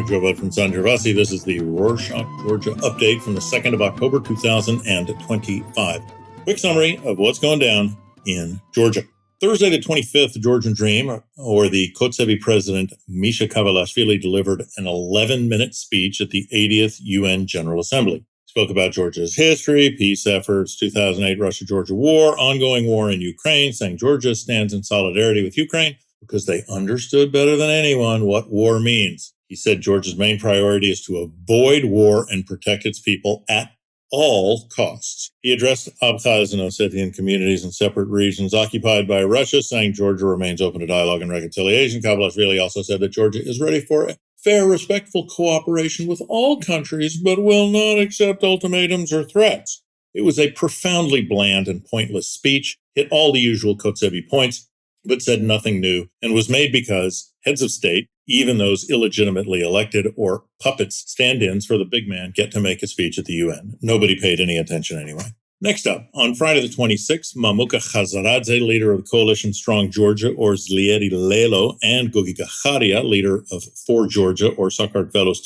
Joe Budd from San Gervasi. This is the Rorschach, Georgia update from the 2nd of October, 2025. Quick summary of what's going down in Georgia. Thursday, the 25th, the Georgian Dream, or the Kotsevi president, Misha Kavelashvili, delivered an 11-minute speech at the 80th UN General Assembly. He spoke about Georgia's history, peace efforts, 2008 Russia-Georgia war, ongoing war in Ukraine, saying Georgia stands in solidarity with Ukraine because they understood better than anyone what war means. He said Georgia's main priority is to avoid war and protect its people at all costs. He addressed Abkhaz and Ossetian communities in separate regions occupied by Russia, saying Georgia remains open to dialogue and reconciliation. Kavelashvili also said that Georgia is ready for a fair, respectful cooperation with all countries, but will not accept ultimatums or threats. It was a profoundly bland and pointless speech, hit all the usual Kotsevi points, but said nothing new, and was made because heads of state, even those illegitimately elected or puppets, stand-ins for the big man, get to make a speech at the UN. Nobody paid any attention anyway. Next up, on Friday the 26th, Mamuka Khazaradze, leader of the coalition Strong Georgia, or Zlieri Lelo, and Gogi Gacharia, leader of For Georgia, or Sakartvelos,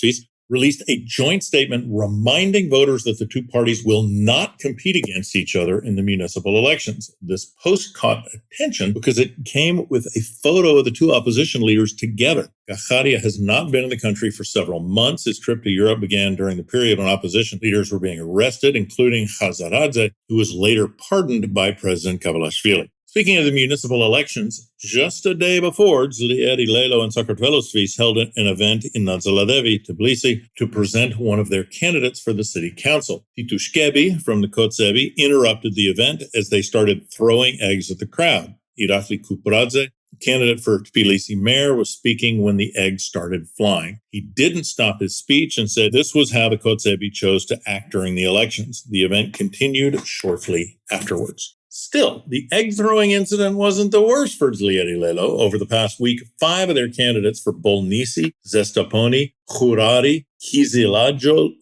released a joint statement reminding voters that the two parties will not compete against each other in the municipal elections. This post caught attention because it came with a photo of the two opposition leaders together. Gacharia has not been in the country for several months. His trip to Europe began during the period when opposition leaders were being arrested, including Khazaradze, who was later pardoned by President Kavelashvili. Speaking of the municipal elections, just a day before, Zlieri Lelo and Sakartvelos held an event in Nazaladevi, Tbilisi, to present one of their candidates for the city council. Titushkebi from the Kotsevi interrupted the event as they started throwing eggs at the crowd. Irakli Kupradze, candidate for Tbilisi mayor, was speaking when the eggs started flying. He didn't stop his speech and said this was how the Kotsevi chose to act during the elections. The event continued shortly afterwards. Still, the egg-throwing incident wasn't the worst for Zlieri Lelo. Over the past week, 5 of their candidates for Bolnisi, Zestaponi, Khurari, Kizilajlo,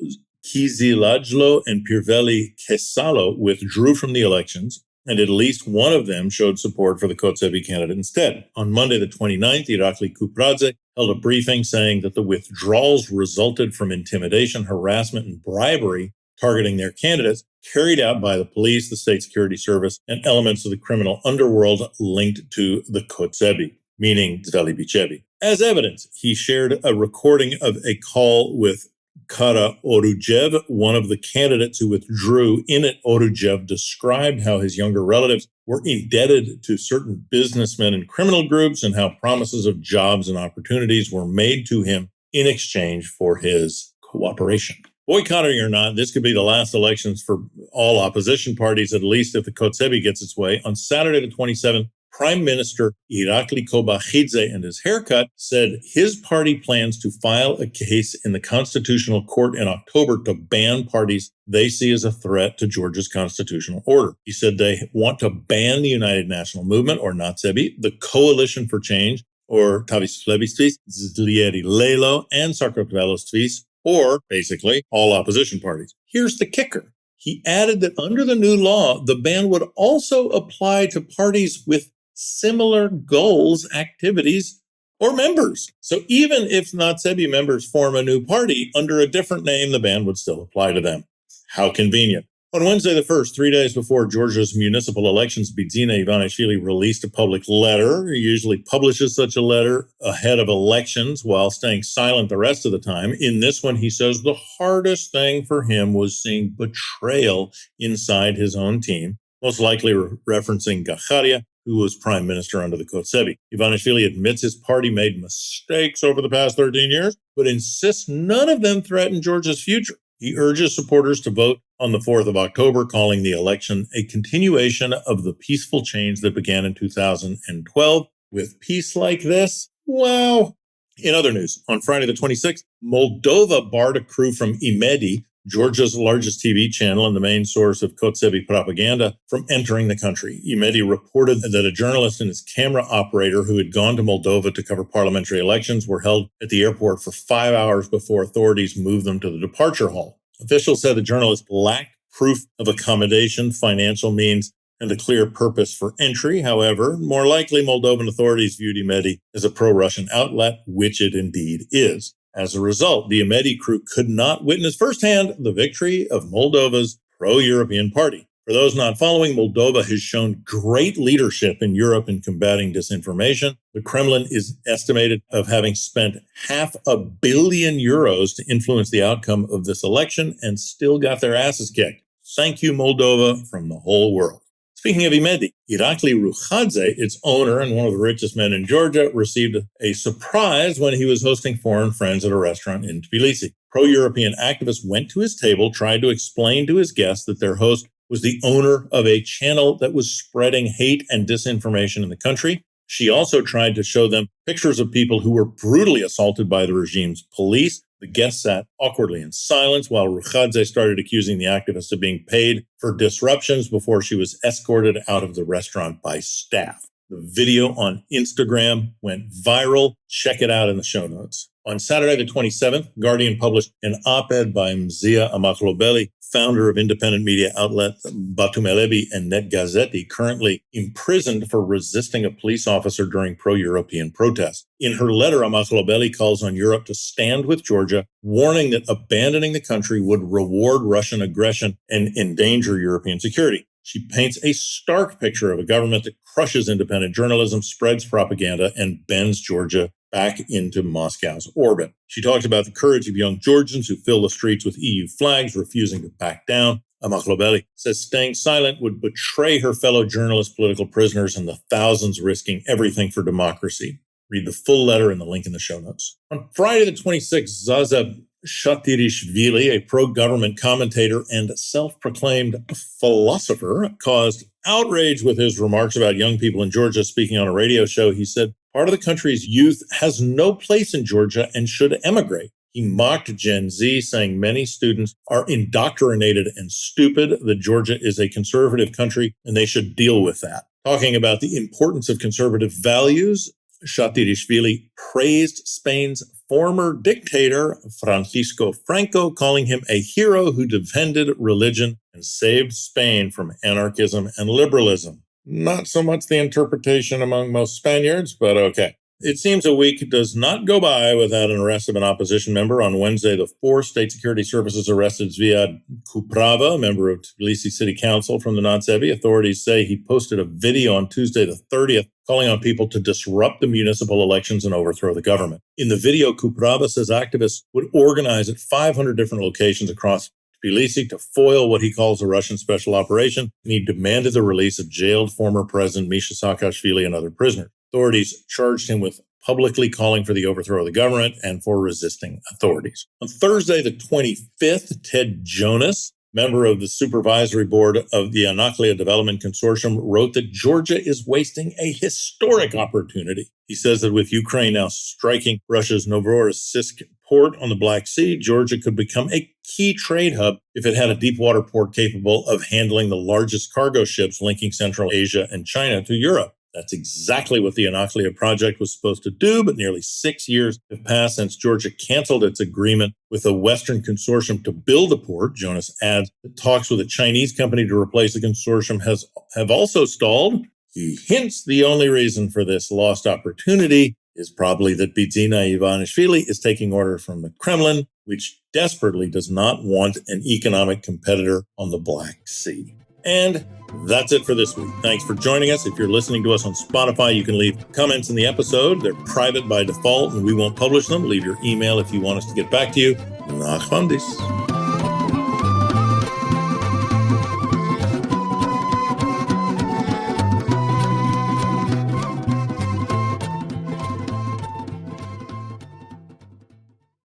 and Pirveli Kesalo withdrew from the elections, and at least one of them showed support for the Kotsevi candidate instead. On Monday the 29th, Irakli Kupradze held a briefing saying that the withdrawals resulted from intimidation, harassment, and bribery targeting their candidates, carried out by the police, the state security service, and elements of the criminal underworld linked to the Kotsevi, meaning Zveli Bichevi. As evidence, he shared a recording of a call with Kara Orujev, one of the candidates who withdrew. In it, Orujev described how his younger relatives were indebted to certain businessmen and criminal groups and how promises of jobs and opportunities were made to him in exchange for his cooperation. Boycotting or not, this could be the last elections for all opposition parties, at least if the Kotsevi gets its way. On Saturday the 27th, Prime Minister Irakli Kobakhidze and his haircut said his party plans to file a case in the Constitutional Court in October to ban parties they see as a threat to Georgia's constitutional order. He said they want to ban the United National Movement, or Natsebi, the Coalition for Change, or Tavisplebistis, Zlieri Lelo, and Sakartvelos, or basically all opposition parties. Here's the kicker. He added that under the new law, the ban would also apply to parties with similar goals, activities, or members. So even if Natsebi members form a new party under a different name, the ban would still apply to them. How convenient. On Wednesday the 1st, 3 days before Georgia's municipal elections, Bidzina Ivanishvili released a public letter. He usually publishes such a letter ahead of elections while staying silent the rest of the time. In this one, he says the hardest thing for him was seeing betrayal inside his own team, most likely referencing Gacharia, who was prime minister under the Kotsevi. Ivanishvili admits his party made mistakes over the past 13 years, but insists none of them threaten Georgia's future. He urges supporters to vote on the 4th of October, calling the election a continuation of the peaceful change that began in 2012. With peace like this, wow. In other news, on Friday the 26th, Moldova barred a crew from Imedi, Georgia's largest TV channel and the main source of Kotsevi propaganda, from entering the country. Imedi reported that a journalist and his camera operator who had gone to Moldova to cover parliamentary elections were held at the airport for 5 hours before authorities moved them to the departure hall. Officials said the journalist lacked proof of accommodation, financial means, and a clear purpose for entry. However, more likely Moldovan authorities viewed Imedi as a pro-Russian outlet, which it indeed is. As a result, the Imedi crew could not witness firsthand the victory of Moldova's pro-European party. For those not following, Moldova has shown great leadership in Europe in combating disinformation. The Kremlin is estimated of having spent €500 million to influence the outcome of this election and still got their asses kicked. Thank you, Moldova, from the whole world. Speaking of Imedi, Irakli Rukhadze, its owner and one of the richest men in Georgia, received a surprise when he was hosting foreign friends at a restaurant in Tbilisi. Pro-European activists went to his table, tried to explain to his guests that their host was the owner of a channel that was spreading hate and disinformation in the country. She also tried to show them pictures of people who were brutally assaulted by the regime's police. The guests sat awkwardly in silence while Rukhadze started accusing the activists of being paid for disruptions before she was escorted out of the restaurant by staff. The video on Instagram went viral. Check it out in the show notes. On Saturday, the 27th, Guardian published an op-ed by Mzia Amaglobeli, founder of independent media outlet Batumelebi and Net Gazeti, currently imprisoned for resisting a police officer during pro-European protests. In her letter, Amaglobeli calls on Europe to stand with Georgia, warning that abandoning the country would reward Russian aggression and endanger European security. She paints a stark picture of a government that crushes independent journalism, spreads propaganda, and bends Georgia back into Moscow's orbit. She talks about the courage of young Georgians who fill the streets with EU flags, refusing to back down. Amaglobeli says staying silent would betray her fellow journalists, political prisoners, and the thousands risking everything for democracy. Read the full letter in the link in the show notes. On Friday the 26th, Shatirishvili, a pro-government commentator and self-proclaimed philosopher, caused outrage with his remarks about young people in Georgia. Speaking on a radio show, he said, part of the country's youth has no place in Georgia and should emigrate. He mocked Gen Z, saying many students are indoctrinated and stupid, that Georgia is a conservative country and they should deal with that. Talking about the importance of conservative values, Shatirishvili praised Spain's former dictator, Francisco Franco, calling him a hero who defended religion and saved Spain from anarchism and liberalism. Not so much the interpretation among most Spaniards, but okay. It seems a week does not go by without an arrest of an opposition member. On Wednesday, the 4 state security services arrested Zviad Kuprava, a member of Tbilisi City Council from the Natsevi. Authorities say he posted a video on Tuesday, the 30th, calling on people to disrupt the municipal elections and overthrow the government. In the video, Kuprava says activists would organize at 500 different locations across Tbilisi to foil what he calls a Russian special operation, and he demanded the release of jailed former President Misha Saakashvili and other prisoners. Authorities charged him with publicly calling for the overthrow of the government and for resisting authorities. On Thursday, the 25th, Ted Jonas, member of the supervisory board of the Anaklia Development Consortium, wrote that Georgia is wasting a historic opportunity. He says that with Ukraine now striking Russia's Novorossiysk port on the Black Sea, Georgia could become a key trade hub if it had a deep water port capable of handling the largest cargo ships linking Central Asia and China to Europe. That's exactly what the Anaklia project was supposed to do, but nearly 6 years have passed since Georgia canceled its agreement with a Western consortium to build the port. Jonas adds that talks with a Chinese company to replace the consortium have also stalled. He hints the only reason for this lost opportunity is probably that Bidzina Ivanishvili is taking orders from the Kremlin, which desperately does not want an economic competitor on the Black Sea. And that's it for this week. Thanks for joining us. If you're listening to us on Spotify, you can leave comments in the episode. They're private by default, and we won't publish them. Leave your email if you want us to get back to you. Nachmandis.